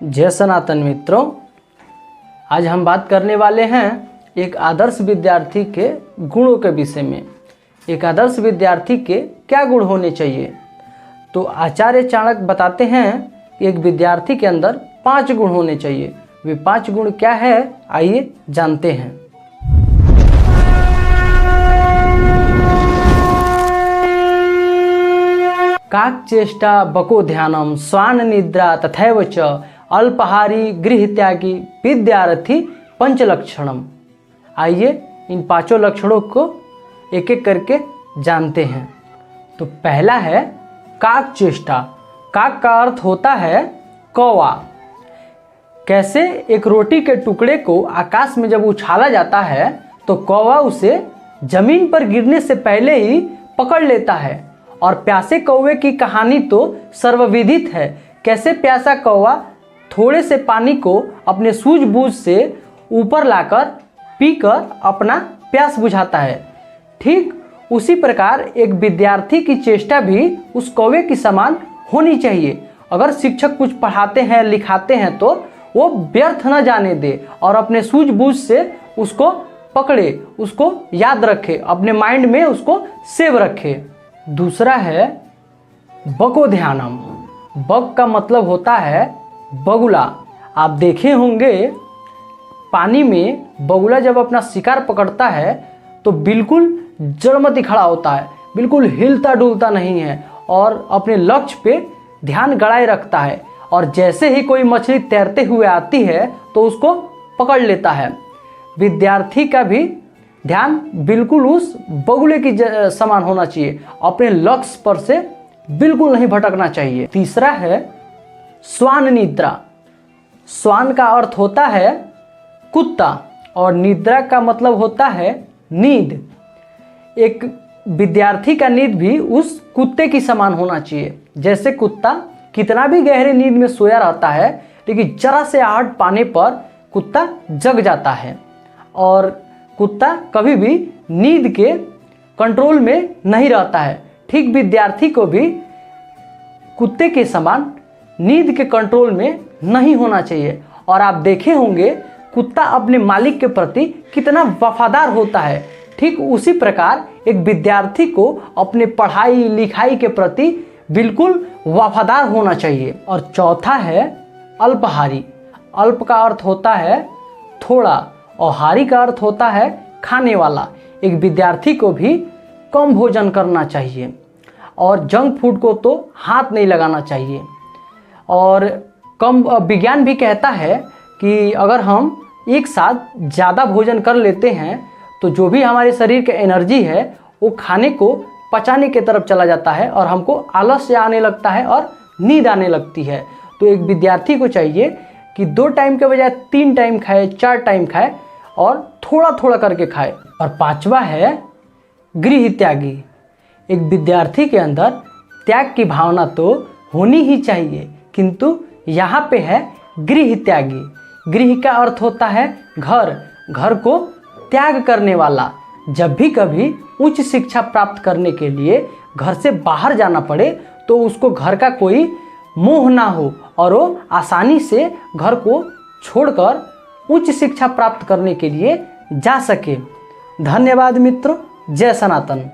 जय सनातन मित्रों, आज हम बात करने वाले हैं एक आदर्श विद्यार्थी के गुणों के विषय में। एक आदर्श विद्यार्थी के क्या गुण होने चाहिए। तो आचार्य चाणक्य बताते हैं कि एक विद्यार्थी के अंदर 5 गुण होने चाहिए। वे 5 गुण क्या है, आइए जानते हैं। काकचेष्टा बको ध्यानम स्वान निद्रा तथैव च अल्पाहारी गृह त्यागी विद्यार्थी पंचलक्षणम। आइए इन 5 लक्षणों को एक एक करके जानते हैं। तो पहला है काकचेष्टा। काक का अर्थ होता है कौवा। कैसे एक रोटी के टुकड़े को आकाश में जब उछाला जाता है तो कौवा उसे जमीन पर गिरने से पहले ही पकड़ लेता है। और प्यासे कौवे की कहानी तो सर्वविदित है। कैसे प्यासा कौवा थोड़े से पानी को अपने सूझबूझ से ऊपर लाकर पीकर अपना प्यास बुझाता है। ठीक उसी प्रकार एक विद्यार्थी की चेष्टा भी उस कौवे की समान होनी चाहिए। अगर शिक्षक कुछ पढ़ाते हैं लिखाते हैं तो वो व्यर्थ न जाने दे और अपने सूझबूझ से उसको पकड़े, उसको याद रखे, अपने माइंड में उसको सेव रखे। दूसरा है बको ध्यानम। बक का मतलब होता है बगुला। आप देखे होंगे पानी में बगुला जब अपना शिकार पकड़ता है तो बिल्कुल जड़मती खड़ा होता है, बिल्कुल हिलता डुलता नहीं है और अपने लक्ष्य पे ध्यान गड़ाए रखता है। और जैसे ही कोई मछली तैरते हुए आती है तो उसको पकड़ लेता है। विद्यार्थी का भी ध्यान बिल्कुल उस बगुले की समान होना चाहिए, अपने लक्ष्य पर से बिल्कुल नहीं भटकना चाहिए। तीसरा है स्वान निद्रा। स्वान का अर्थ होता है कुत्ता और निद्रा का मतलब होता है नींद। एक विद्यार्थी का नींद भी उस कुत्ते की समान होना चाहिए। जैसे कुत्ता कितना भी गहरे नींद में सोया रहता है लेकिन जरा से आहट पाने पर कुत्ता जग जाता है और कुत्ता कभी भी नींद के कंट्रोल में नहीं रहता है। ठीक विद्यार्थी को भी कुत्ते के समान नींद के कंट्रोल में नहीं होना चाहिए। और आप देखे होंगे कुत्ता अपने मालिक के प्रति कितना वफादार होता है। ठीक उसी प्रकार एक विद्यार्थी को अपने पढ़ाई लिखाई के प्रति बिल्कुल वफादार होना चाहिए। और चौथा है अल्पाहारी। अल्प का अर्थ होता है थोड़ा और हारी का अर्थ होता है खाने वाला। एक विद्यार्थी को भी कम भोजन करना चाहिए और जंक फूड को तो हाथ नहीं लगाना चाहिए। और कम विज्ञान भी कहता है कि अगर हम एक साथ ज़्यादा भोजन कर लेते हैं तो जो भी हमारे शरीर के एनर्जी है वो खाने को पचाने की तरफ चला जाता है और हमको आलस्य आने लगता है और नींद आने लगती है। तो एक विद्यार्थी को चाहिए कि 2 टाइम के बजाय 3 टाइम खाए, 4 टाइम खाए और थोड़ा थोड़ा करके खाए। और 5वां है गृह त्यागी। एक विद्यार्थी के अंदर त्याग की भावना तो होनी ही चाहिए, किंतु यहाँ पे है गृह त्यागी। गृह का अर्थ होता है घर। घर को त्याग करने वाला। जब भी कभी उच्च शिक्षा प्राप्त करने के लिए घर से बाहर जाना पड़े तो उसको घर का कोई मोह ना हो और वो आसानी से घर को छोड़कर उच्च शिक्षा प्राप्त करने के लिए जा सके। धन्यवाद मित्रों। जय सनातन।